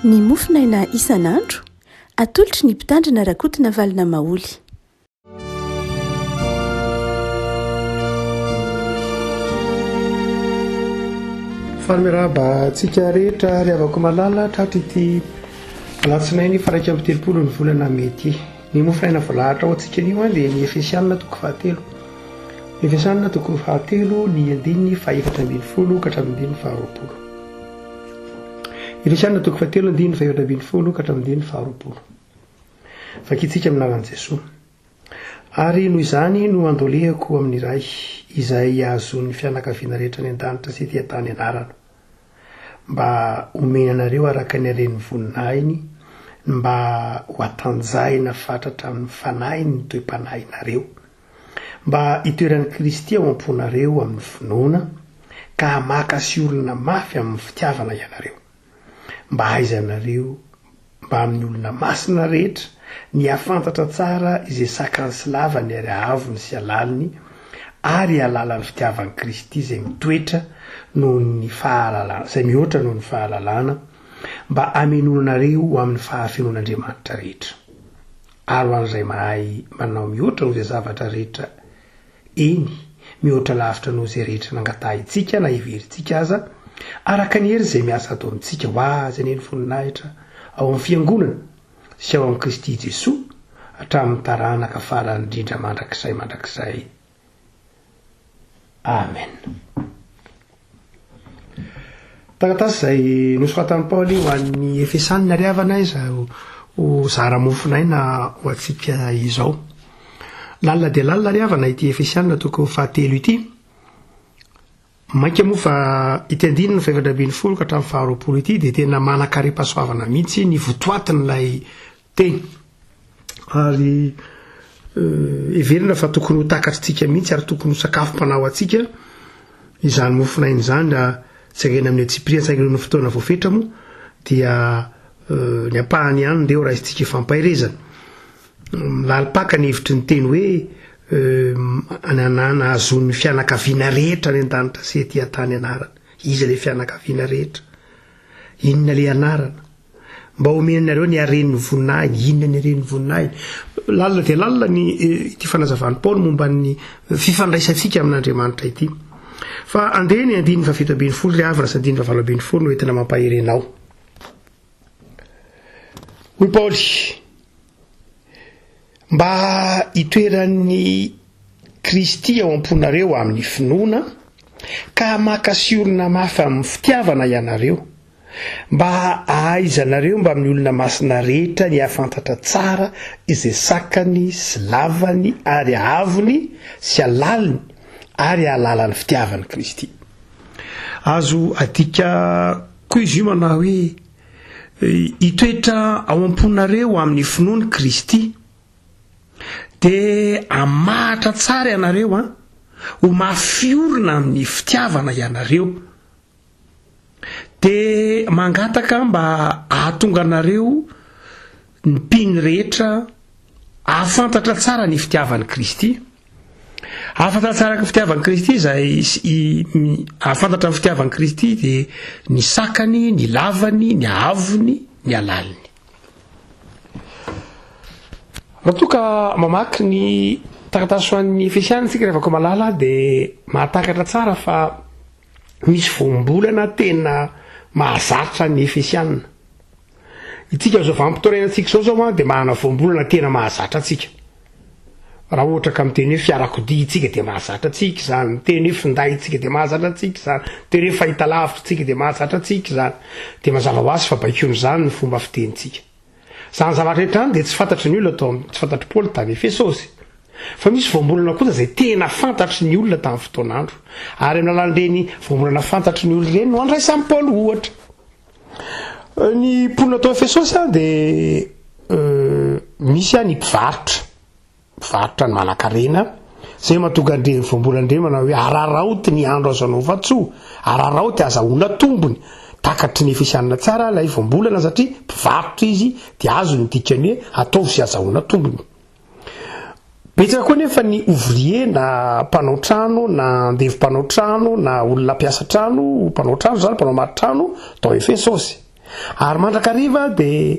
Ny mofinaina isan'andro atolotry ny mpitandrina rakotina valina maoly. Fameraba tsika rehetra ry avako malala tratra ity alatsinainy faraika amby 30 ny volana mety. Ny mofinaina volahatra ao antsika anio dia ny Efesianina toko 7. Ny Efesianina toko 7 ny andininy fa 4:20 ka hatramin'ny 20. Efesianina toko 7 andininy fa 4:20 ka hatramin'ny 20. Fakitsika amin'ny naman'i Jesosy. Ary noho izany no andolehako amin'ny iray izay azon'ny fianakaviana rehetra ny an-danitra sy ety tany anarana, mba omena anareo araka ny aleny voninahiny, mba ho atanjahina fatratra amin'ny fanahiny ny toe-panahinareo, mba hitoeran'ny Kristy ao am-ponareo amin'ny finoana, ka hamaka sy olona mafy amin'ny fitiavana ianareo, mba haizanareo mba amin'ny olona masina rehetra ny afantatra tsara izay sakany sy lavany ary ahavony sy alaliny, ary alalan'ny fitiavan'i Kristy izay mitoetra noho ny fahalalana, izay mihoatra noho ny fahalalana, mba amenonanareo amin'ny fahafenon'Andriamanitra rehetra. Ary ho an'izay mahay manao mihoatra noho izay zavatra rehetra eny, mihoatra lavitra noho izay rehetra nangatahitsika na heverintsika aza, araka ny hery izay miasa atao amintsika ho azy any eny voninahitra ao amin'ny fiangonana sy ao amin'ny Kristy Jesosy hatramin'ny taranaka farany indrindra mandrakizay. Amen. Taratasy izay nosoratan'i Paoly ho an'ny Efesanina ry havana izy ho zara mofinaina ho antsika izao. Lalina dia lalina ry havana ity Efesanina toko 7 ity. Mainka moa fa ity andininy fa 4:20 ka hatramin'ny 20 ity dia tena manan-kare-pahasoavana mihitsy ny votoatin'ilay teny. Ary everina fa tokony ho takatritsika mihitsy ary tokony ho sakafom-panao atsika izany mofinaina izany. Tsaingana amin'ny Tsipria tsaingana ny fotoana voafetra moa dia ny ampahany ihany ndeo raha isitsika ifampairezana. Lalipaka ny hevitry ny teny hoe ananana azon'ny fianakaviana rehetra ny an-danitra sy ety tany anarana. Iza le fianakaviana rehetra? Inona le anarana? Mba omenanareo ny aren'ny voninahiny. Inona ny aren'ny voninahiny? Lalina dia lalina ny ity fanazavan'i Paoly momba ny fifandraisantsika amin'Andriamanitra ity. Fa andeha ny andininy fa 7:20 ry havana sy andininy fa 8:20 no entina mampaherenao. Hoy Paoly, mba hitoeran'ny Kristy ao am-ponareo amin'ny finoana, ka hamaka sy olona mafy amin'ny fitiavana ianareo, mba ahaizanareo mba amin'ny olona masina rehetra ny afantatra tsara izay sakany sy lavany ary ahavony sy alaliny ary alalan'ny fitiavan'i Kristy. Azo adika koa izy io manao hoe hitoetra ao am-ponareo amin'ny finoany Kristy dia hamahatra tsara ianareo ho mafiorina amin'ny fitiavana ianareo, dia mangataka mba ahatonga anareo ny mpiny rehetra ahafantatra tsara ny fitiavan'i Kristy. Ahafantatra tsara ny fitiavan'i Kristy izay ahafantatra ny fitiavan'i Kristy dia ny sakany, ny lavany, ny ahavony, ny alaliny. Raha toa ka mamaky ny taratasy ho an'ny Efesianina tsika rehefa malala dia mahatakatra tsara fa misy voambolana tena mahazatra ny Efesianina. Itsika zao vampitorenatsika zao dia manana voambolana tena mahazatra atsika. Raha ohatra ka miteny hoe fiarakodia itsika dia mahazatra atsika izany, miteny hoe finday itsika dia mahazatra atsika izany, miteny hoe fahitalavitra itsika dia mahazatra atsika izany, dia mazava ho azy fa baikoan'izany ny fomba fitenitsika. Izany zavatra rehetra any dia tsy fantatry ny olona tsy fantatry Paoly tany Efesosy. Fa misy voambolana kosa izay tena fantatry ny olona tamin'ny fotoan'andro. Ary amin'ny alalan'ireny voambolana fantatry ny olona ireny no andraisan'i Paoly ohatra. Ny mponina tao Efesosy dia misy ny mpivarotra ny manan-karena, izay mahatonga andreny voambolana manao hoe araraoty ny andro azo anao vatsoa, araraoty azahoana tombony. Takatry ny Efesianina tsara ilay voambolana satria mpivarotra izy dia azo ny dikany hoe ataovy sy azahoana tombony. Betsaka koa nefa ny ouvrier na mpanao trano na andevo mpanao trano na olona mpiasa trano, mpanao trano zany, mpanao maty trano tao Efesosy. ary mandrakariva dia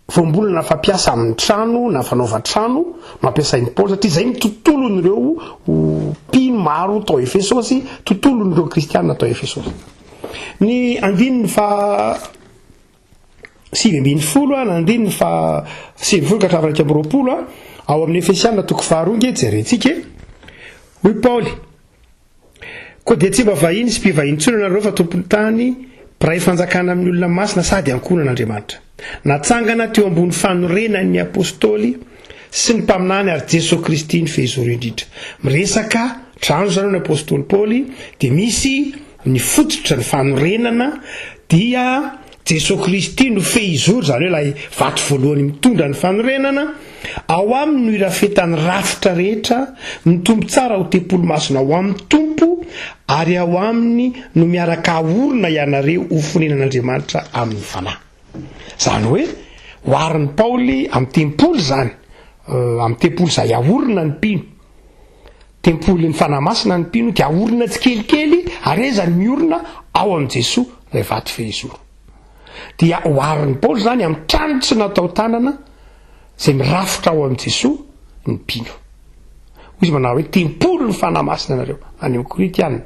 voambolana fampiasa amin'ny trano na fanaovan-trano mampiasain'ny Paoly satria izay ny tontolon'ireo mpino maro tao Efesosy, tontolon'ireo kristianina tao Efesosy. Ny andininy fa 7:20 na andininy fa 7:20 ao amin'ny Efesianina toko faharonge jerentsika hoy Paoly: koa dia tsy mba vahiny sy mpivahiny tsony ianareo fa tompony tany, mpiray fanjakana amin'ny olona masina sady ankonan'Andriamanitra, natsangana teo ambony fanorenan'ny apôstôly sy ny mpaminany ary Jesosy Kristy ny fehizoro indrindra. Miresaka trano zany ny apôstôly Paoly, dia misy ny fototra ny fanorenana dia Jesosy Kristy no fehizoro, zany hoe ilay vato voalohany mitondra ny fanorenana. Ao aminy no irafetan'ny rafitra rehetra, mitombo tsara ho tempolo masina ao amin'ny tompo, ary ao aminy no miaraka aorina ianareo ho fonenan'Andriamanitra amin'ny fanahy. Zany hoe hoarin'ny Paoly amin'ny tempolo zany, amin'ny tempolo izay aorina ny mpino, tempolon'ny fanahy masina ny mpino, dia aorina tsikelikely ary ezany miorina ao amin'ny Jesosy ilay vato fehizoro. Dia hoarin'ny Paoly zany amin'ny trano tsy natao tanana izay mirafitra ao amin'ny Jesosy ny mpino. Izy manao hoe tempolo ny fanahy masina nareo any amin'ny Korintianina,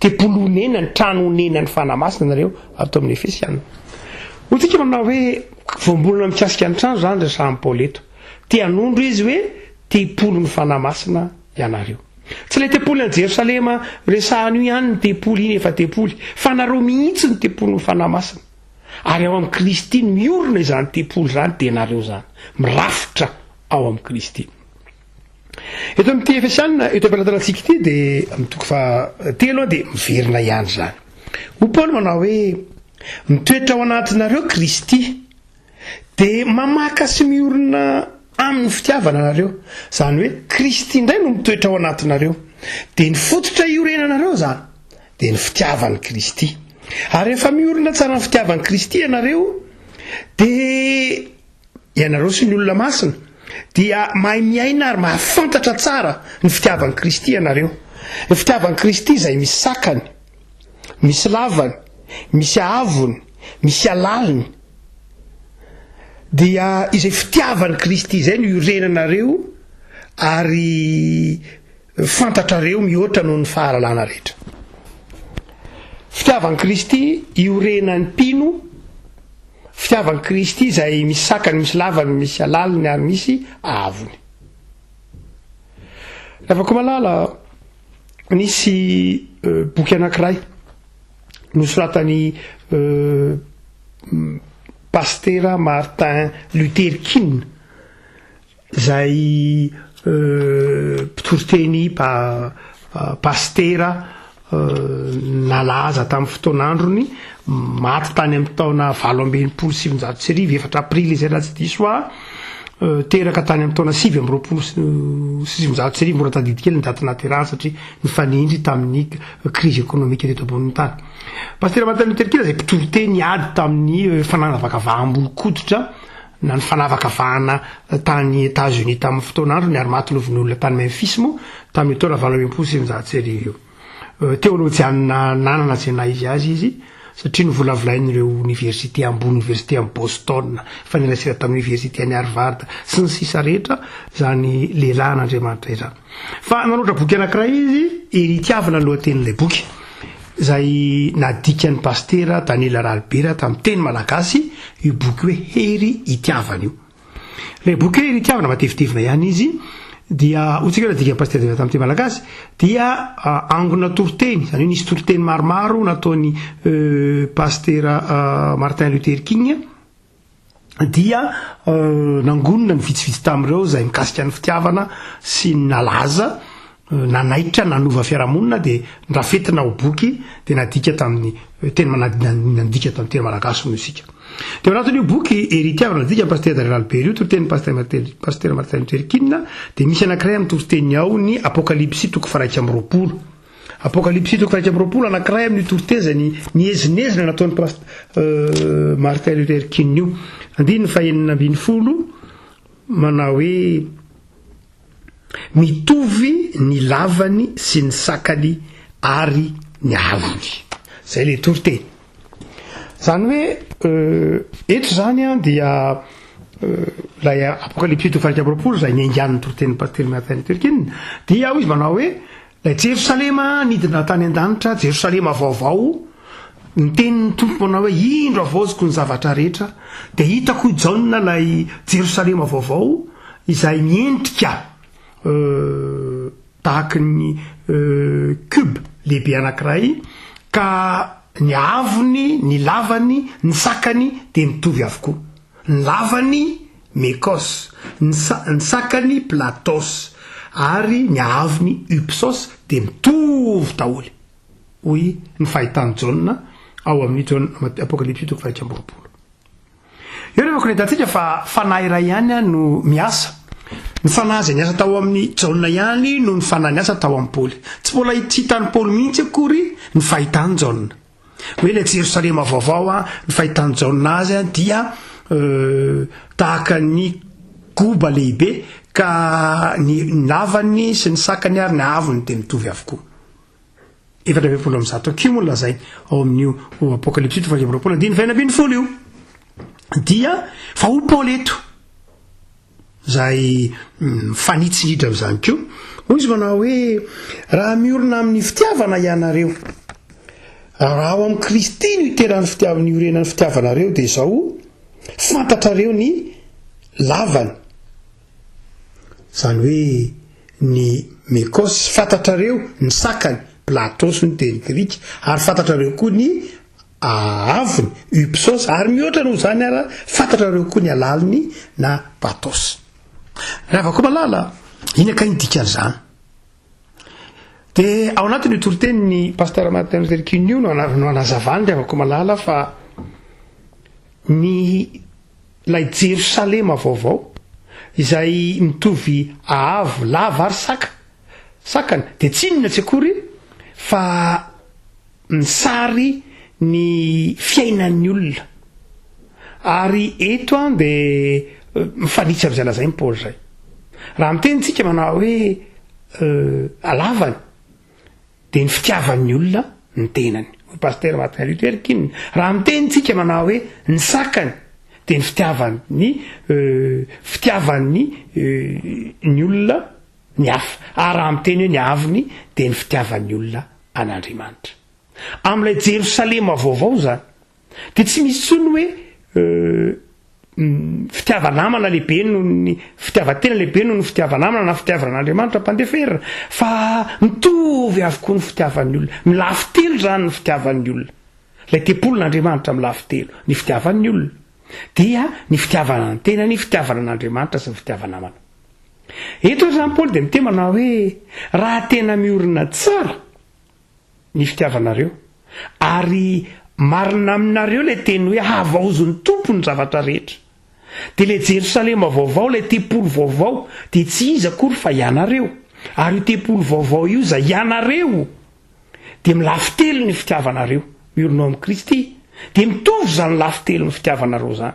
tempolo honena ny trano honena ny fanahy masina nareo atao amin'ny Efesianina. Ohatsika manao hoe voambolana mikasika ny trano zany resahan'ny Paoly eto, te hanondro izy hoe tempolo ny fanahy masina ianareo. Tsy ilay tempolo any Jerosalema resahany io ihany ny tempolo iny efa tempoly, fa nareo mihitsy ny tempolo ny fanahy masina. Ary ao amin'ny Kristy miorina izany tempolo zany dia nareo zany, mirafitra ao amin'ny Kristy. Eto amin'ity Efesianina, eto am-pelatanantsika ity dia amin'ny toko fahatelo dia miverina ihany zany. Ho Paoly manao hoe mitoetra ao anatinareo Kristy dia mamaka sy miorina amin'ny fitiavana nareo. Zany hoe Kristy indray no mitoetra ao anatinareo, dia ny fototra iorenanareo zany dia ny fitiavan'ny Kristy. Ary rehefa miorina tsara ny fitiavan'ny Kristy ianareo, dia ianareo sy ny olona masina dia mahay miaina ary mahafantatra tsara ny fitiavan'ny Kristy ianareo. Ny fitiavan'ny Kristy izay misy sakany, misy lavany, misy avony, misy alaliny, dia izay fitiavan'ny Kristy izay no iorenanareo ary fantatrareo mihoatra noho ny fahalalana rehetra. Fitiavan'ny Kristy iorenan'ny mpino, fitiavan'ny Kristy izay misy sakany, misy lavany, misy alaliny ary misy avony. Afaka malala nisy boky anankiray nosoratan'ny Pasteur Martin Luther King, izay mpitoroteny pastera nalaza tamin'ny fotoan'androny, maty tany amin'ny taona 1927, 4 aprily izay raha tsy diso teraka tany amin'ny taona 1927, mora tadidy kely ny daty naterahany satria nifanindry tamin'ny crise économique teto ambonin'ny tany. Pasteur Martin Luther King izay mpitoroteny ady tamin'ny fanavakavahambolon-koditra na ny fanavakavahana tany États-Unis tamin'ny fotoan'androny, ary maty lovin'olona tany Memphis moa tamin'ny taona 1927. Teo aloha tsy nanana tsena izy azy satria novolavolain'ireo université ambony, université amin'ny Boston, fa nilasira tamin'ny université any Harvard sy ny sisa rehetra zany lehilahy n'Andriamanitra izany. Fa nanoatra boky anankiray izy, Heritiavana ny lohatenin'ilay boky, izay nadikany Pasteur Daniel Ralbert tamin'ny teny malagasy, io boky hoe Hery itiavana io. Ilay boky hoe Hery itiavana matevitevina ihany izy, dia ohatsika hoe nadikany Pasteur tamin'ny teny malagasy, dia angona toroteny, zany hoe nisy toroteny maromaro nataony Pasteur Martin Luther King, dia nangonina ny vitsivitsy tamin'ireo izay mikasika ny fitiavana sy nalaza, nanaitra, nanova fiarahamonina, dia nrafetina ho boky, dia nadika tamin'ny teny nadika tamin'ny teny malagasy no isika. Dia anatin'io boky Heritiavana nadika Pasteur Daniel Ralbert io, toroteny Pasteur Martin Luther King, dia misy anankiray amin'ny toroteny ao ny Apokalipsy toko 1:20. Apokalipsy toko 1:20 anankiray amin'ny toroteny izay niezinezina nataon'ny Martin Luther King io. Andininy 4:20 manao hoe mitovy ny lavany sy ny sakany ary ny avony. Zay le toroteny. zany hoe eto zany a dia lay apokalypsy tofarika amroapolo zay niangan'ny toroteny paster Martin Luther King dia izy manao hoe lay Jerosalema nidina tany an-danitra, Jerosalema vaovao, ny tenin'ny tompo manao hoe indro avoziko ny zavatra rehetra, dia hitako ijaona lay Jerosalema vaovao izay miendrika tahaka ny cube lehibe anankiray, ka ny avony, ny lavany, ny sakany dia mitovy avokoa. Ny lavany Mekos, ny sakany Platos, ary ny avony Upsos dia mitovy daholo. Hoy ny fahitan'ny Jaona ao amin'ny apokalypsy toko fahatsy amby roapolo. Eo rehefa koretantsika fa fanahy iray ihany no miasa. Ny fanahy izay niasa tao amin'ny Jaona ihany no ny fanahy niasa tao amin'ny Paoly. Tsy mbola hitan'ny Paoly mihitsy akory ny fahitan'ny Jaona. Hoe ilay Jerosalema vaovao ny fahitan'ny Jaona azy dia tahaka ny goba lehibe, ka ny lavany sy ny sakany ary ny avony dia mitovy avokoa. Efatra ambin'ny folo amby zato akio moa lazay ao amin'io apokalypsy tofarika amby roapolo andiny faina ambin'ny folo io. Dia fa ho Paoly eto zay fanitsinidra amin'izany koa. Hoy izy manao hoe raha miorina amin'ny fitiavana ianareo, raha ao amin'ny Kristy no iteran'ny fitiavana, ny orenan'ny fitiavanareo, dia izao fantatrareo ny lavany, zany hoe ny Mekos, fantatrareo ny sakany Platos ny teny Grika, ary fantatrareo koa ny avony Upsos, ary mihoatra noho zany ara fantatrareo koa ny alaliny na Patos. Raha koa malala inaka indikan'izany dia ao anatin'ny toriteny ny paster Martin Luther King io no anazavany raha koa malala fa ny lay Jerosalema vaovao izay mitovy avo, lava ary sakany dia tsy inona tsy akory fa ny sary ny fiainan'ny olona. Ary eto dia mifanitsy amin'izay lazainy Paoly zay. Raha mitenitsika manao hoe alavany dia ny fitiavan'ny olona ny tenany, paster Martin Luther King. Raha mitenitsika manao hoe ny sakany dia ny fitiavan'ny ny olona ny hafa, ary raha miteny hoe ny avony dia ny fitiavan'ny olona an'Andriamanitra. Amin'ilay Jerosalema vaovao zany dia tsy misy tsony hoe fitiavanamana lehibe noho ny fitiavatena lehibe noho ny fitiavanamana na fitiavan'Andriamanitra mpandeferina, fa mitovy avokoa ny fitiavan'ny olona. Milafitelo zany ny fitiavan'ny olona. Ilay tempolon'Andriamanitra milafitelo ny fitiavan'ny olona dia ny fitiavana ny tena, ny fitiavana an'Andriamanitra sy ny fitiavanamana. Eto zany Paoly dia miteny manao hoe raha tena miorina tsara ny fitiavanareo ary marina aminareo ilay teny hoe havaozon'ny tompo ny zavatra rehetra, dia ilay Jerosalema vaovao, ilay tempolo vaovao dia tsy izy akory fa ianareo, ary io tempolo vaovao io izay ianareo dia milafitelo ny fitiavanareo miorina amin'ny Kristy, dia mitovy zany lafitelo ny fitiavanareo zany.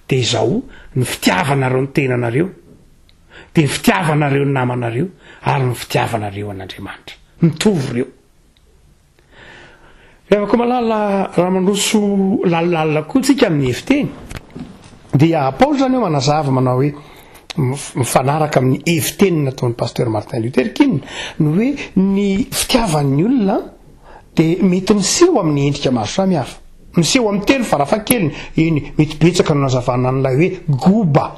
Dia izao ny fitiavanareo ny tenanareo, dia ny fitiavanareo ny namanareo, ary ny fitiavanareo an'Andriamanitra mitovy ireo. Rehefa koa malala raha mandroso lalilala koa tsika amin'ny heviteny dia Paoly zany eo manazava manao hoe mifanaraka amin'ny heviteny nataon'ny paster Martin Luther King no hoe ny fitiavan'ny olona dia mety miseho amin'ny endrika maro samihafa, miseho amin'ny telo farafahakeliny, iny mety betsaka no nazavana an'ilay hoe goba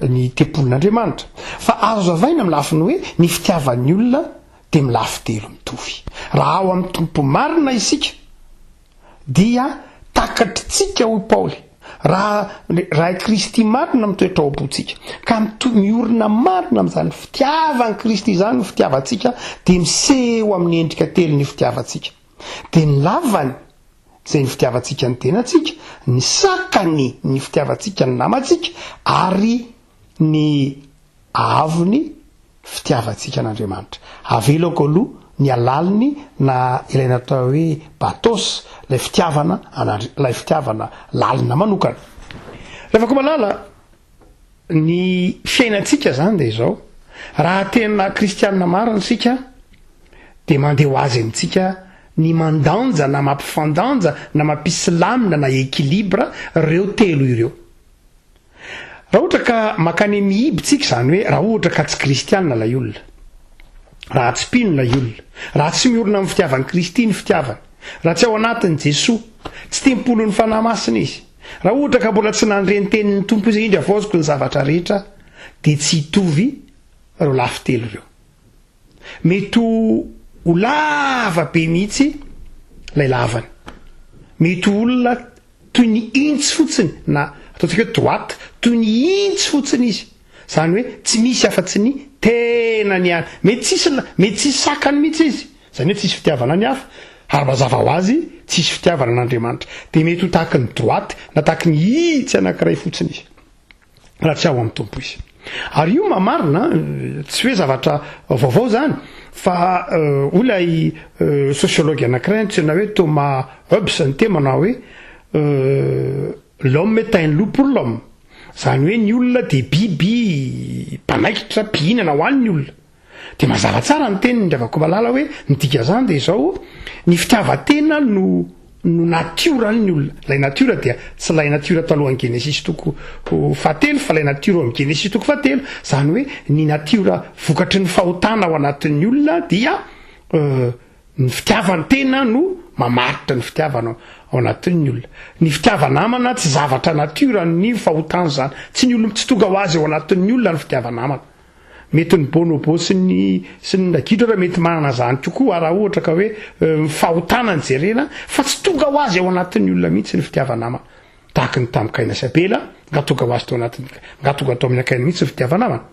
ny tempolin'Andriamanitra, fa azo zavaina amin'ny lafiny hoe ny fitiavan'ny olona dia milafitelo mitovy. Raha ao amin'ny tompo marina isika dia takatritsika hoy Paoly, raha Kristy marina mitoetra ao am-pontsika ka miorina marina amin'izany fitiavan'i Kristy izany ny fitiavantsika, dia miseho amin'ny endrika telo ny fitiavantsika. Dia ny lavany izay ny fitiavantsika ny tenantsika, ny sakany ny fitiavantsika ny namantsika, ary ny avony fitiavantsika an'Andriamanitra. Avelako aloha ny alaliny na ilay natao hoe Patos, ilay fitiavana lalina manokana. Rehefa koa malala ny fiainantsika zany dia izao, raha tena kristianina marina isika dia mandeha ho azy amintsika ny mandanja na mampifandanja na mampisylamina na ekilibra reo telo ireo. Raha ohatra ka makany mihibitsika zany hoe raha ohatra ka tsy kristianina lay olona, raha tsy mpino lay olona, raha tsy miorina amin'ny fitiavany Kristy ny fitiavany, raha tsy ao anatin'ny Jesosy, tsy tempolon'ny fanahy masina izy, raha ohatra ka mbola tsy nandreny tenin'ny tompo izy indra vaoziko ny zavatra rehetra, dia tsy hitovy reo lafitelo ireo. Mety ho lava be mihitsy lay lavany, mety olona toy ny intsy fotsiny, na ataontsika hoe droite, toy ny intsy fotsiny izy, zany hoe tsy misy afa-tsy ny tenany ihany, mety tsisy sakany mihitsy izy, zany hoe tsisy fitiavana ny hafa, ary mazava ho azy tsisy fitiavana n'Andriamanitra, dia mety ho tahaka ny droite na tahaka ny itsy anankiray fotsiny izy raha tsy ao amin'ny tompo izy. Ary io mamarina, tsy hoe zavatra vaovao zany, fa olay sociologue anankiray antsoina hoe Thomas Hobbes ny manao hoe l'homme est un loup pour l'homme, zany hoe ny olona dia biby mpanaikitra mpihinana ho an'ny olona. Dia mazava tsara ny teniny ndravako malala hoe midika zany dia izao ny fitiavatena no natiorany olona. Lay natiora dia tsy lay natiora talohan'ny Genesis toko 7 fa lay natiora amin'ny Genesis toko 7, zany hoe ny natiora vokatry ny fahotana ao anatin'ny olona dia ny fitiavany tena no mamaritra ny fitiavana ao anatin'ny olona. Ny fitiavanamana tsy zavatra natiora ny fahotana zany, tsy ny olona tsy tonga ho azy ao anatin'ny olona ny fitiavanamana. Mety ny bonobo sy ny nagidro raha mety manana zany tokoa raha ohatra ka hoe fahotana ny jerena, fa tsy tonga ho azy ao anatin'ny olona mihitsy ny fitiavanamana. Tahaka ny tamikaina sy Abela, nga tonga ho azy tao anatin'ny, nga tonga tao amin'ny akaina mihitsy ny fitiavanamana.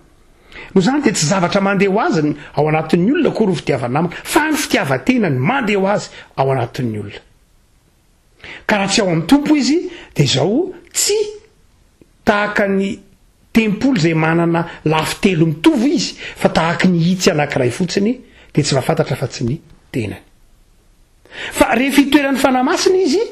No zany dia tsy zavatra mandeha ho azy ao anatin'ny olona koa ro fitiavanamana, fa ny fitiavatena ny mandeha ho azy ao anatin'ny olona. Ka raha tsy ao amin'ny tompo izy dia izao tsy tahaka ny tempoly zay manana lafitelo mitovy izy, fa tahaka ny itsy anankiray fotsiny, dia tsy mahafantatra fa tsy ny tenany. Fa rehefa itoeran'ny fanahy masina izy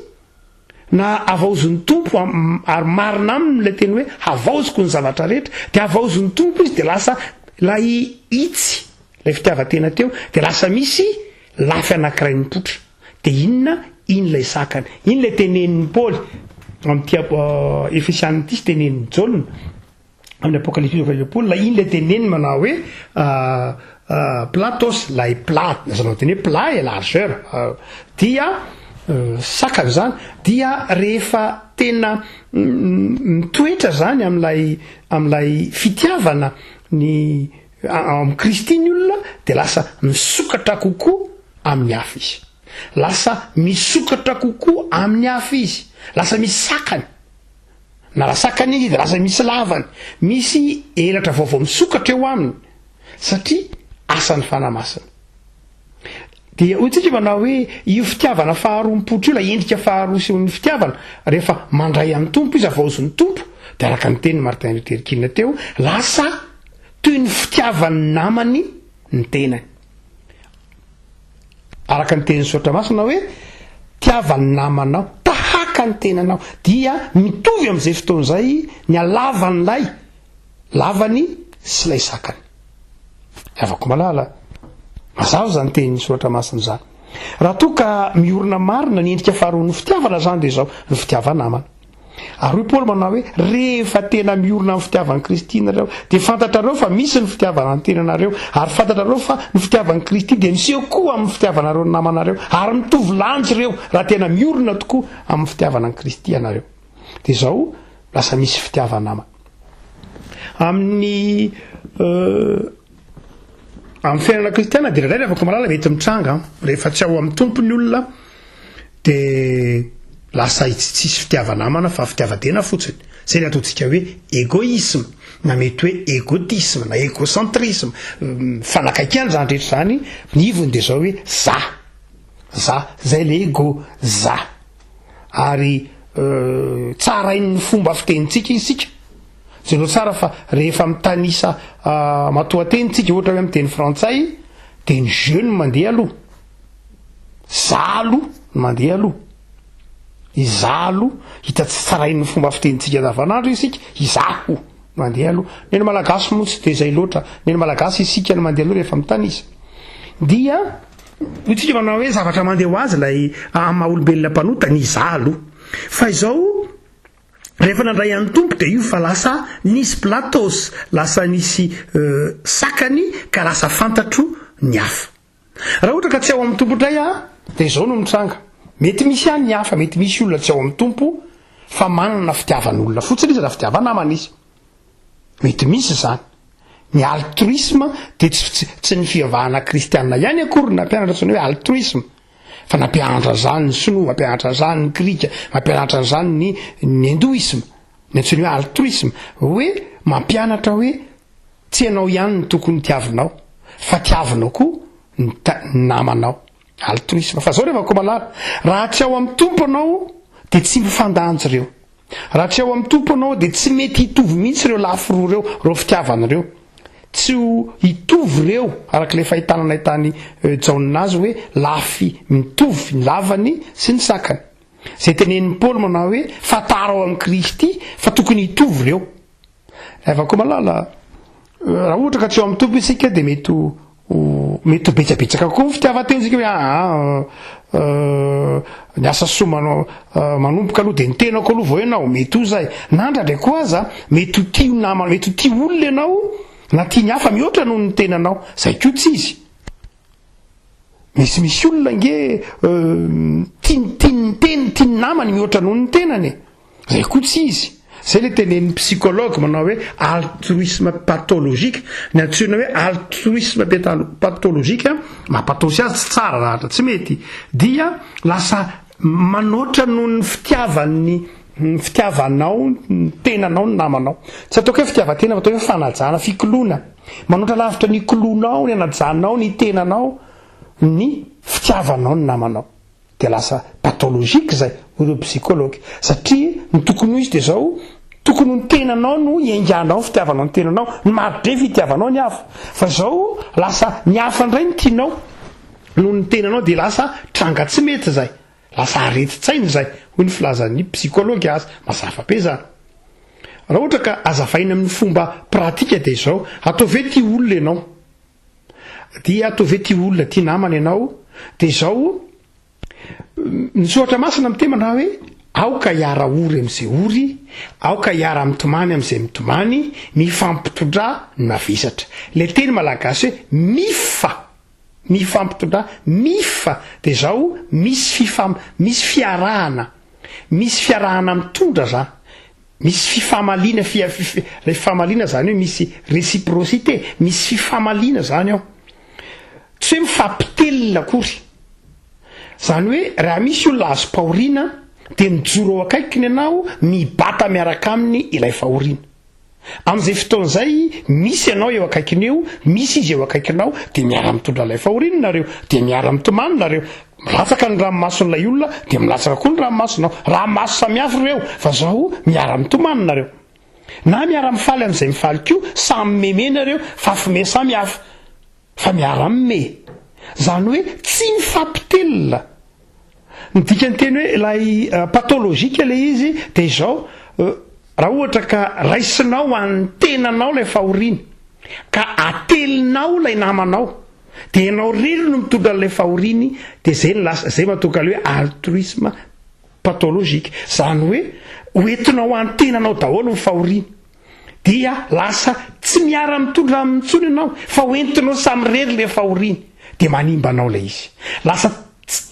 na avaozon'ny tompo, ary marina aminy ilay teny hoe havaoziko ny zavatra rehetra, dia havaozon'ny tompo izy dia lasa lay itsy lay fitiavatena teo dia lasa misy lafy anankiray mipotra. Dia iny ilay sakany, iny ilay tenenin'ny Paoly amin'ity Efesianina ity sy tenenin'ny Jaune amin'ny Apocalypse Paul, la iny ilay teneny manao hoe platos lay plat, zanao teny hoe plat et largeur, dia sakany zany, dia rehefa tena mitoetra zany amin'ilay fitiavana ny amin'ny Kristy ny olona, dia lasa misokatra kokoa amin'ny hafa izy, lasa misokatra kokoa amin'ny hafa izy, lasa misy sakany. Na raha sakany izy dia lasa misy lavany, misy elatra vaovao misokatra eo aminy, satria asan'ny fanahy masina. Dia hoy tsika manao hoe io fitiavana faharoa mipoitra io, la endrika faharoa sy ny fitiavana rehefa mandray amin'ny tompo izy, avaozon'ny tompo, dia araka ny teny Martin Luther King teo, lasa toy ny fitiavany namany ny tenany. Araka ny teny Saotra Masina hoe tiavany namanao tahaka ny tenanao, dia mitovy amin'izay fotoan'izay ny alavany lay lavany sy lay sakany. Afaka malala mazava zany teny Saotra Masina zany. Raha toa ka miorina marina ny endrika faharoa ny fitiavana zany dia izao ny fitiavanamana. Ary Paul manao hoe rehefa tena miorina amin'ny fitiavan'ny Kristy nareo, dia fantatrareo fa misy ny fitiavana ny tenanareo, ary fantatrareo fa ny fitiavan'ny Kristy dia miseho koa amin'ny fitiavanareo ny namanareo, ary mitovy lanjy ireo raha tena miorina tokoa amin'ny fitiavana ny Kristy anareo. Dia izao lasa misy fitiavanama. Amin'ny fiainana kristiana dia raha afaka malala mety mitranga rehefa tsy ao amin'ny tompony olona, dia lasa tsisy fitiavanamana fa fitiavatena fotsiny. Zay ny ataontsika hoe égoïsme, na mety hoe égotisme na égocentrisme, fanakaikihana zany rehetra zany, nivony dia zao hoe za zay le ego za. Ary tsara iny fomba fitenitsika isika, zay tsara fa rehefa mitanisa matoatenitsika ohatra hoe amin'ny teny frantsay, dia ny je no mandeha aloha, za aloha no mandeha aloha, iza aloha, hita tsy tsara iny fomba fitenitsika davanandro isika, izaho mandeha aloha. Neny malagasy moa tsy dia zay loatra, neny malagasy isika no mandeha aloha rehefa mitanisa. Dia tsika manao hoe zavatra mandeha ho azy lay maha-olombelona mpanota ny izaha aloha fa izao rehefa nandray an'ny tompo dia io fa lasa nisy platos lasa nisy sakany ka lasa fantatro ny hafa raha ohatra ka tsy ao amin'ny tompo indray dia izao no mitranga mety misy ihany ny hafa mety misy olona tsy ao amin'ny tompo fa manana fitiavan'olona fotsiny izy raha fitiavana namana izy mety misy zany ny altruisme dia tsy ny fivavahana kristianina ihany akory nampianatra tsy ny hoe altruisme fa nampianatra zany ny sinoa mampianatra zany ny grika mampianatra zany ny hindoisme ny antsoiny hoe altruisme hoe mampianatra hoe tsy ianao ihany ny tokony tiavinao fa tiavinao koa ny namanao altruisme fa zao rehefa koa raha tsy ao amin'ny tompo anao dia tsy mifandanjy ireo raha tsy ao amin'ny tompo anao dia tsy mety hitovy mihitsy ireo lafiro reo fitiavan'ireo tsy hitovy ireo arak'ilay fahitana nahitany jaoninazy hoe lafy mitovy ny lavany sy ny sakany zay tenen'ny Paoly manao hoe fatara ao amin'ny Kristy fa tokony hitovy ireo efa koa malala raha ohatra ka tsy ao amin'ny tompo isika dia mety ho betsabetsaka koa fitiavan-tena isika hoe ny asa soa manomboka aloha dia ny tenako aloha vao ianao mety ho zay nandra ndraiky koa aza mety ho tia namana mety ho tia olona ianao na tia ny hafa mihoatra noho ny tenanao zay koa tsy izy misy olona nge tia ny namany mihoatra noho ny tenany zay koa tsy izy zay le tenen'ny psychologue manao hoe altruisme pathologique ny antsoina hoe altruisme pathologique mampatosy azy tsy tsara rahatra tsy mety dia lasa manoatra noho ny fitiavanao ny tenanao ny namanao tsy ataoko hoe fitiavatena fa atao hoe fanajana fikoloana manoatra lavitra ny kolonao ny anajanao ny tenanao ny fitiavanao ny namanao dia lasa patologika zay ireo psychologue satria ny tokony ho izy dia zao tokony ny tenanao no ianganao fitiavanao ny tenanao ny marodre fitiavanao ny hafa fa zao lasa ny hafa indray ny tianao noho ny tenanao dia lasa tranga tsy mety zay lasa areti-tsainy zay hoy ny filazan'ny psychologue azy mazafa be zany raha ohatra ka azavaina amin'ny fomba pratika dia zao atao ve tia olona ianao dia atao ve tia olona tia namana ianao dia zao ny soratra masina amin'ny temana hoe aoka hiara ory amin'izay ory aoka hiara mitomany amin'izay mitomany mifampitondrà ny mavesatra le teny malagasy hoe mifampitondrà mifa dia zao misy fiarahana mitondra zany misy fifamaliana le fifamaliana zany hoe misy réciprocité misy fifamaliana zany ao tsy hoe mifampitelina akory zany hoe raha misy olona azo pahoriana dia mijoro ao akaikiny ianao mibata miaraka aminy ilay fahoriana amin'izay fotoan'izay misy ianao eo akaikiny eo misy izy eo akaikinao dia miara mitondra ilay fahoriana nareo dia miara mitomany nareo milatsaka ny ranomason'ilay olona dia milatsaka koa ny ranomasonao ranomaso samihafa ireo fa zao miara mitomany nareo na miara mifaly amin'izay mifaly koa samy meme nareo fa fome samihafa fa miara mime zany hoe tsy mifampitelina ny dikany teny hoe ilay patologika ilay izy dia izao raha ohatra ka raisinao an'ny tenanao ilay fahoriana ka atelinao ilay namanao dia ianao rery no mitondra an'ilay fahoriany dia zay mahatonga hoe altruisme patologika zany hoe hoentinao an'ny tenanao daholo ny fahoriana dia lasa tsy miara mitondra amin'ntsony ianao fa hoentinao samy rery ilay fahoriana dia manimba anao ilay izy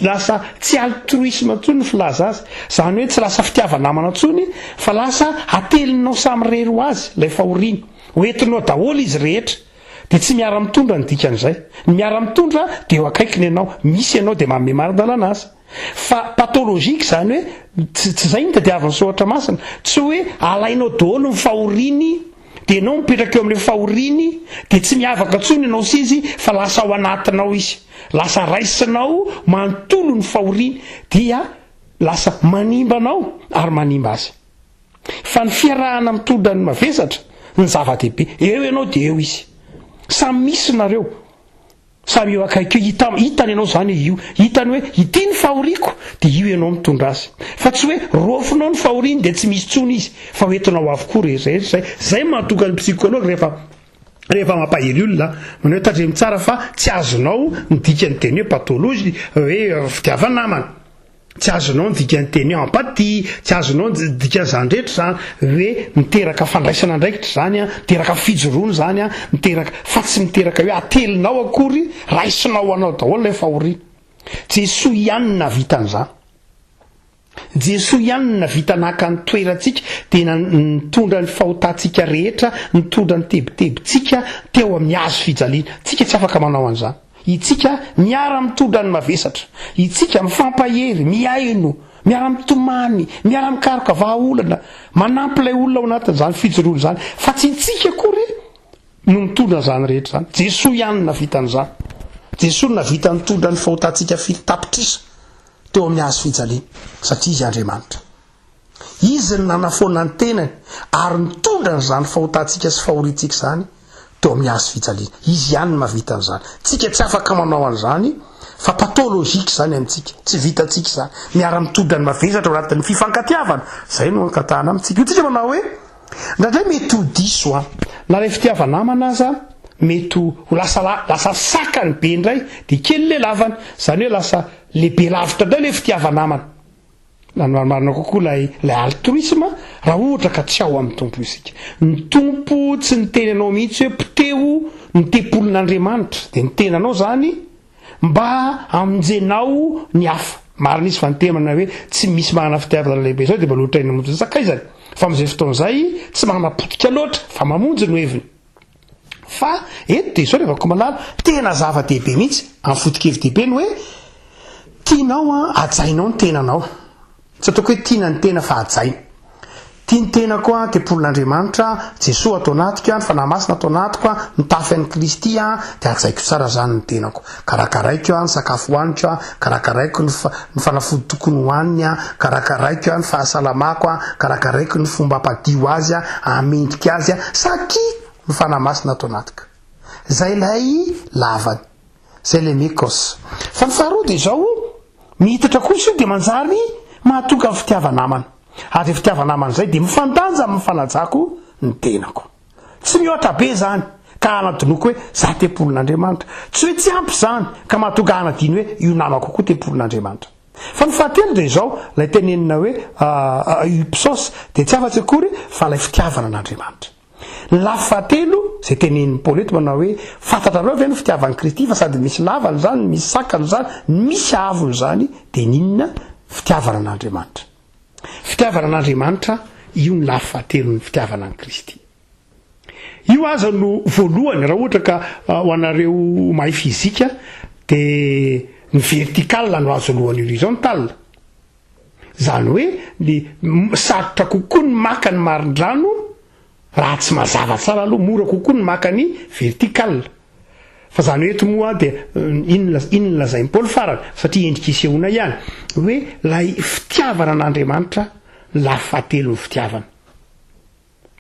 lasa tsy altruisme ntsony ny filaza azy zany hoe tsy lasa fitiavanamana ntsony fa lasa atelinao samy rery ho azy ilay fahoriana hoentinao daholo izy rehetra dia tsy miara mitondra ny dikan'izay ny miara mitondra dia eo akaikiny ianao misy ianao dia manome maridalana azy fa patologika zany hoe tsy zay ny tadiavin'ny soratra masina tsy hoe alainao daholo ny fahoriany dia ianao mipetraka eo amin'ilay fahoriany dia tsy miavaka ntsony ianao sy izy fa lasa ao anatinao izy lasa raisinao manontolo ny fahoriany dia lasa manimba anao ary manimba azy fa ny fiarahana mitondra ny mavesatra ny zava-dehibe eo ianao dia eo izy samy misy nareo samy eo akaiky eo hitany ianao zany io hitany hoe ity ny fahoriako dia io ianao mitondra azy fa tsy hoe rofinao ny fahoriany dia tsy misy tsony izy fa hoentinao avokoa rehetrarehetra zay mahatonga ny psychologue rehefa rehefa mampahery olona manao tadremy tsara fa tsy azonao midika ny teny hoe patolozy hoe fitiavanamana, tsy azonao midika ny teny hoe empathie, tsy azonao midika zany rehetra zany hoe miteraka fandraisana andraikitra zany a, miteraka fijoroana zany a, miteraka fa tsy miteraka hoe atelinao akory, raisinao anao daholo ilay fahoriana. Jesoa ihany navitan'izany. Jesoa ihany navita naka ny toerantsika dia nitondra ny fahotantsika rehetra, nitondra ny tebitebitsika teo amin'ny hazo fijaliana. Tsika tsy afaka manao an'izany. Itsika miara mitondra ny mavesatra, itsika mifampahery, miaino, miara mitomany, miara mikaroka vahaolana, manampy ilay olona ao anatin'izany fijoroana zany, fa tsy itsika akory no mitondra zany rehetra zany. Jesoa ihany navita an'izany. Jesoa navita nitondra ny fahotantsika fitapitrisa teo amin'ny hazo fijaliana satria izy Andriamanitra. Izy ny nanafoana ny tenany ary nitondra n'izany fahotantsika sy fahoriantsika zany teo amin'ny hazo fijaliana. Izy ihany mavita an'izany. Tsika tsy afaka manao an'izany fa patolojika zany amintsika, tsy vitantsika zany. Miara mitondra ny mavesatra ao anatin'ny fifankatiavana. Zay no ankatahana amintsika. Io tsika manao hoe ndraindray mety ho diso na ilay fitiavanamana aza mety ho lasa sakany be indray dia kely le lavany, zany hoe lasa lehibe lavitra indray le fitiavanamana. Marina kokoa lay altruisme raha ohatra ka tsy ao amin'ny tompo isika. Ny tompo tsy ny tenanao mihitsy hoe mpiteo ny tempolin'Andriamanitra, dia ny tenanao zany mba amonjenao ny hafa. Marina izy fa ny temana hoe tsy misy manana fitiavana lehibe zao dia mba loatra eny amonjy sakaizany. Fa amin'izay fotoan'izay tsy manana potika loatra fa mamonjy no heviny. Fa eto dia izao rehefa ko malala tena zava-dehibe mihitsy amin'ny foto-kevin-dehibe ny hoe tianao ajainao ny tenanao. Tsy ataoko hoe tiana ny tena fa ajaina. Tia ny tena koa tempolin'Andriamanitra, Jesoa atao anatiko ny fanahy masina atao anatiko mitafy an'i Kristy dia ajaiko tsara zany ny tenako. Karakaraiko ny sakafo hohaniko, karakaraiko ny fanafody tokony hohaniny, karakaraiko ny fahasalamako, karakaraiko ny fomba ampadio azy, amendrika azy satria ny fanahy masina atao anatiko. Zay lay lavany, zay lay mekos. Fa ny faharoa dia izao mihitatra kosa io dia manjary mahatonga ny fitiavanamana. Ary fitiavanamana izay dia mifandanja amin'ny fanajako ny tenako. Tsy mihoatra be zany ka anadinoko hoe za tempolin'Andriamanitra. Tsy hoe tsy ampy zany ka mahatonga anadiny hoe io namako koa tempolin'Andriamanitra. Fa ny fahatelo dia izao lay tenenina hoe ipsos dia tsy afa-tsy akory fa lay fitiavana an'Andriamanitra. Ny lafy fahatelo izay tenenin'ny Paoly eto manao hoe fantatrareo ve ny fitiavan'i Kristy fa sady misy lavany zany, misy sakany zany, misy avony zany dia ninona fitiavana an'Andriamanitra. Fitiavana an'Andriamanitra io ny lafy fahatelo ny fitiavana an'i Kristy. Io aza no voalohany raha ohatra ka ho anareo mahay fizika dia ny vertikal no azo alohan'io horizontal. Zany hoe ny sarotra kokoa ny maka ny marin-drano raha tsy mazava tsara aloha, mora kokoa ny maka ny vertikal. Fa zany hoe eto moa dia inona lazain'i Paoly farany satria endrika isehoana ihany hoe lay fitiavana an'Andriamanitra lafy fahatelo ny fitiavana.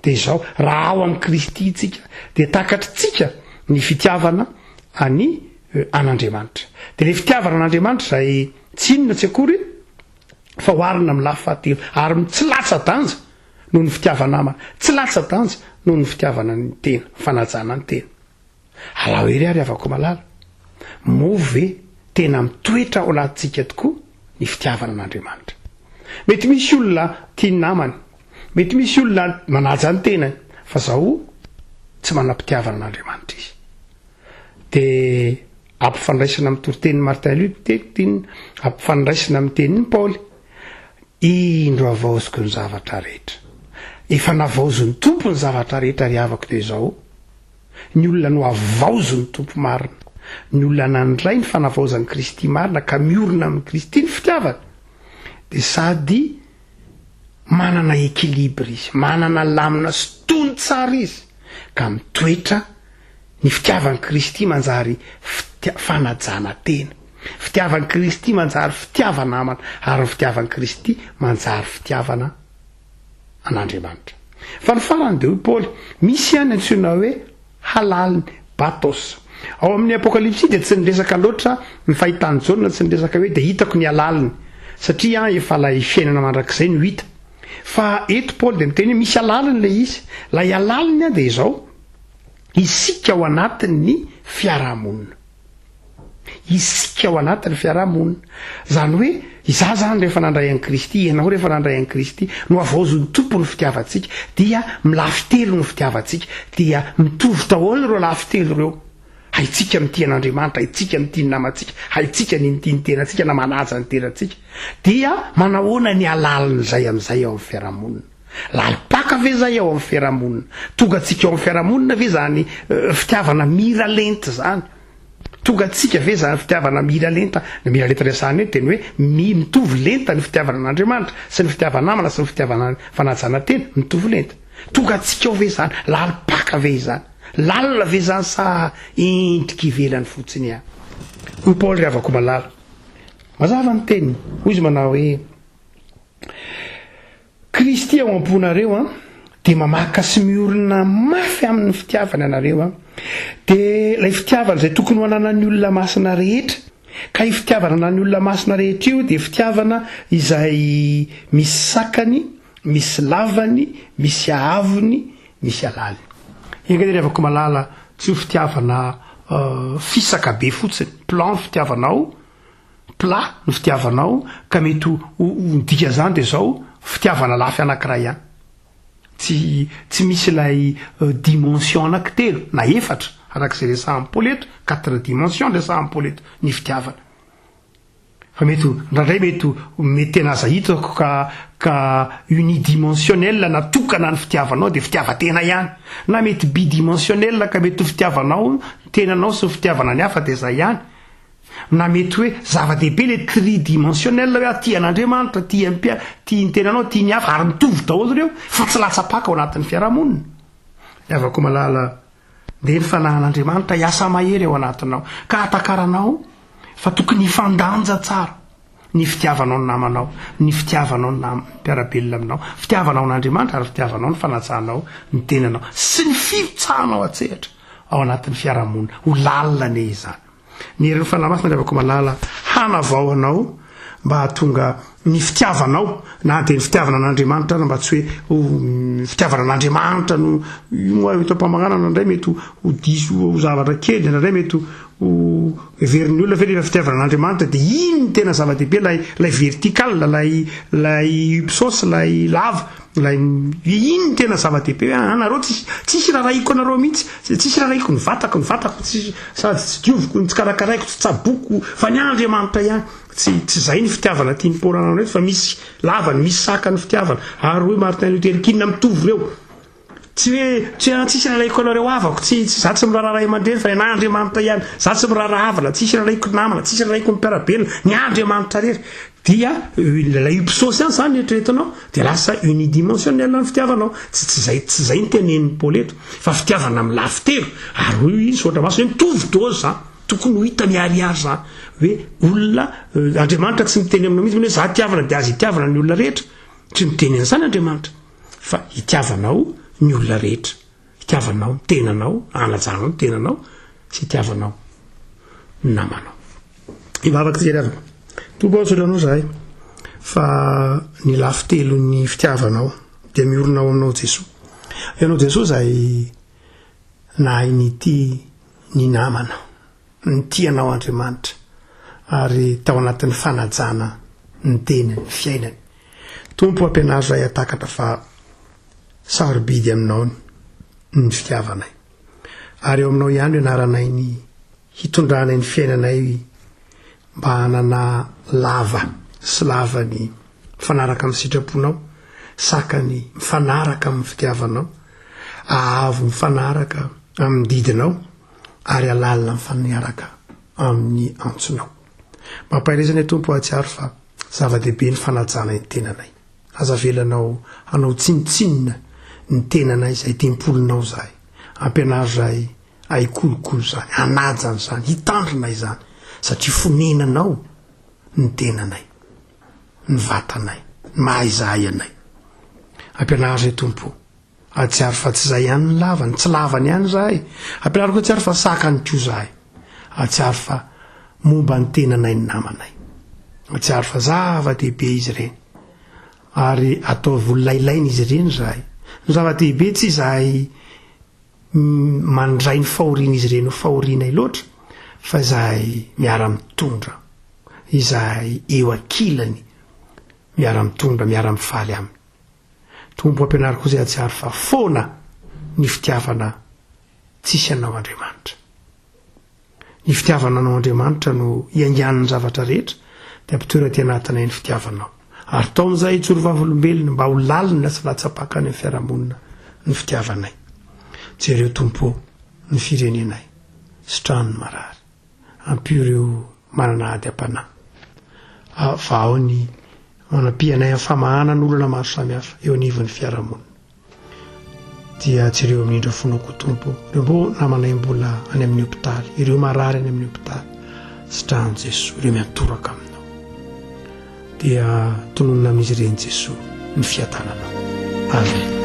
Dia izao raha ao amin'ny Kristy tsika dia takatritsika ny fitiavana an'Andriamanitra. Dia ilay fitiavana an'Andriamanitra izay tsy inona tsy akory fa hoarina amin'ny lafy fahatelo ary tsy latsa-danja noho ny fitiavanamana, tsy latsa-danja noho ny fitiavana ny tena, fanajana ny tena. Alao ery ary avako malala. Move tena mitoetra ao anatintsika tokoa ny fitiavana an'Andriamanitra. Mety misy olona tia ny namany, mety misy olona manaja ny tenany, fa zao tsy manam-pitiavana an'Andriamanitra izy. Dia ampifandraisana amin'ny toritenin'ny Martin Luther, ampifandraisana amin'ny tenin'ny Paoly. Indro avaoziko ny zavatra rehetra. Efa navaozo ny tompo ny zavatra rehetra ry havako dia izao. Ny olona no avaozo ny tompo marina, ny olona nandray ny fanavaozan'i Kristy marina ka miorina amin'ny Kristy ny fitiavana dia sady manana ekilibra izy, manana lamina sy tony tsara izy ka mitoetra ny fitiavan'i Kristy manjary fanajana tena, fitiavan'i Kristy manjary fitiavanamana ary ny fitiavan'i Kristy manjary fitiavana an'Andriamanitra. Fa ny farany dia hoy Paoly misy ihany antsoina hoe halaliny batos. Ao amin'ny apokalipsy dia tsy niresaka loatra ny fahitany Jaona, tsy niresaka hoe dia hitako ny halaliny satria efa lay fiainana mandrakizay no hita. Fa eto Paoly dia miteny misy halaliny ilay izy. Lay halaliny dia izao isika ao anatin'ny fiarahamonina isika ao anatin'ny fiarahamonina zany hoe iza zany rehefa nandray an'i Kristy ianao rehefa nandray an'i Kristy no avaozony tompo ny fitiavantsika dia milafitelo ny fitiavantsika dia mitovy daholo ireo lafitelo ireo haitsika mity an'Andriamanitra haitsika mity ny namantsika haitsika ny mity ny tenantsika na manaja ny tenantsika dia manahoana ny alalin'izay amin'izay ao amin'ny fiarahamonina lalipaka ve zay ao amin'ny fiarahamonina tonga atsika ao amin'ny fiarahamonina ve zany fitiavana mira lenta zany tonga atsika ve zany fitiavana mira lenta ny mira lenta resahany teny hoe mitovy lenta ny fitiavana an'Andriamanitra sy ny fitiavana namana sy ny fitiavana fanajana tena mitovy lenta tonga atsika ao ve zany lalipaka ve zany lalina ve zany sa endrika ivelany fotsiny ihany ny Paoly ravako malala mazava ny teniny hoy izy manao hoe Kristy ao am-ponareo dia mamaka sy miorina mafy amin'ny fitiavana anareo dia ilay fitiavana izay tokony ho anana ny olona masina rehetra ka io fitiavana anany olona masina rehetra io dia fitiavana izay misy sakany misy lavany misy ahavony misy alali ingany revako malala tsy ho fitiavana fisaka be fotsiny plan fitiavanao plat no fitiavanao ka mety ndika zany dia zao fitiavana lafy anankiray ihany tsy misy ilay dimension anankitelo na efatra arak'izay resahan'ny Paoly eto 4 dimension resahan'ny Paoly eto ny fitiavana fa mety ndraindray mety tena aza hitako ka unidimensionnel natokana ny fitiavanao dia fitiavatena ihany na mety bidimensionnel ka mety fitiavanao tenanao sy fitiavana ny hafa dia zay ihany na mety hoe zava-dehibe le tridimensionnel hoe aty an'Andriamanitra tia ny tenanao tia ny hafa ary mitovy daholo ireo fa tsy latsapaka ao anatin'ny fiarahamonina avako malala dia ny fanahin'Andriamanitra hiasa mahery ao anatinao ka atakaranao fa tokony hifandanja tsara ny fitiavanao ny namanao ny fitiavanao ny mpiarabelona aminao fitiavanao n'Andriamanitra ary fitiavanao ny fanajanao ny tenanao sy ny fitsahanao atsehatra ao anatin'ny fiarahamonina ho lalina ne izany ny herin'ny fanamasina ravako malala hanavao anao mba hahatonga ny fitiavanao na dia ny fitiavana n'Andriamanitra mba tsy hoe fitiavana n'Andriamanitra no io eto am-pamagnana ndray mety ho diso ho zavatra kely ndray mety ho veriny olona ve rehefa fitiavana n'Andriamanitra dia iny ny tena zava-dehibe lay vertical lay psosy lay lava lay iny ny tena zava-dehibe anareo tsisy raraiko anareo mihitsy tsisy raraiko ny vatako sady tsy dioviko tsy karakaraiko tsy tsaboko fa ny Andriamanitra ihany tsy zay ny fitiavana tiany Paoly anareo fa misy lavany misy sakany fitiavana ary hoe Martin Luther King mitovy ireo tsy hoe tsisy raraiko anareo avako tsy za tsy mirararay aman-dreny fa ny Andriamanitra ihany za tsy mirara havana tsisy raraiko namana tsisy raraiko mpiarabelona ny Andriamanitra rery dia ilay psosy ihany zany eritreretanao dia lasa unidimensionnel ny fitiavanao tsy zay ny tenen'ny Paoly eto fa fitiavana amin'ny lafitelo ary hoy izy ohatra maso hoe mitovy daholo zany tokony ho hita miariary zany hoe olona Andriamanitra tsy miteny aminao mihitsy hoe za tiavana dia azy hitiavana ny olona rehetra tsy miteny an'izany Andriamanitra fa hitiavanao ny olona rehetra hitiavanao ny tenanao anajanao ny tenanao sy hitiavanao ny namanao ivavaka tsy jery tobaotsoranao zahay fa ny lafitelo ny fitiavanao dia miorina ao aminao Jesosy ianao Jesosy zay nahay ny ty ny namana ny tianao Andriamanitra ary tao anatin'ny fanajana ny tenany ny fiainany tompo ampianary zay atakatra fa sarobidy aminao ny fitiavanay ary eo aminao ihany anaranay ny hitondranay ny fiainanay mba hanana lava sy lavany mifanaraka amin'ny sitraponao sakany mifanaraka amin'ny fitiavanao ahavo mifanaraka amin'ny didinao ary alalina mifanaraka amin'ny antsonao mampairezana tompo atsiaro fa zava-dehibe ny fanajana ny tenanay aza velanao hanao tsinitsinina ny tenanay izay tempolinao zahay ampianary zahay aikolokolo zany anajany zany hitandrinay zany satria fonenanao ny tenanay ny vatanay ny mahaizahay anay ampianary zay tompo atsiaro fa tsy zay ihany ny lavany tsy lavany ihany zahay ampianary ko atsiaro fa sakany ko zahay atsiaro fa momba ny tenanay ny namanay atsiaro fa zava-dehibe izy ireny ary atao vololailaina izy ireny zahay ny zava-dehibe tsy zahay mandray ny fahoriana izy ireny ho fahorianay loatra fa izahay miara mitondra izahay eo akilany miara mitondra miara mifaly aminy tompo ampianariko izay atsiary fa foana ny fitiavana tsisy anao Andriamanitra ny fitiavana anao Andriamanitra no iangan'ny zavatra rehetra dia ampitoera ty anatinay ny fitiavanao ary tao amin'izay tsoro vavolombelona mba ho lalina sy latsapaka any amin'ny fiarahamonina ny fitiavanay jereo tompo ny firenenay sy tranony marary ampio ireo manana ady am-panahy fa ao ny manampianay amin'ny famahana olona maro samihafa eo anivon'ny fiarahamonina dia jereo amin'indra fonoko tompo ireo mbo namanay mbola any amin'ny hopitaly ireo marary any amin'ny hopitaly sy tranony Jesosy ireo miantoraka aminao dia tononona amin'izy ireny Jesosy ny fiatananao amen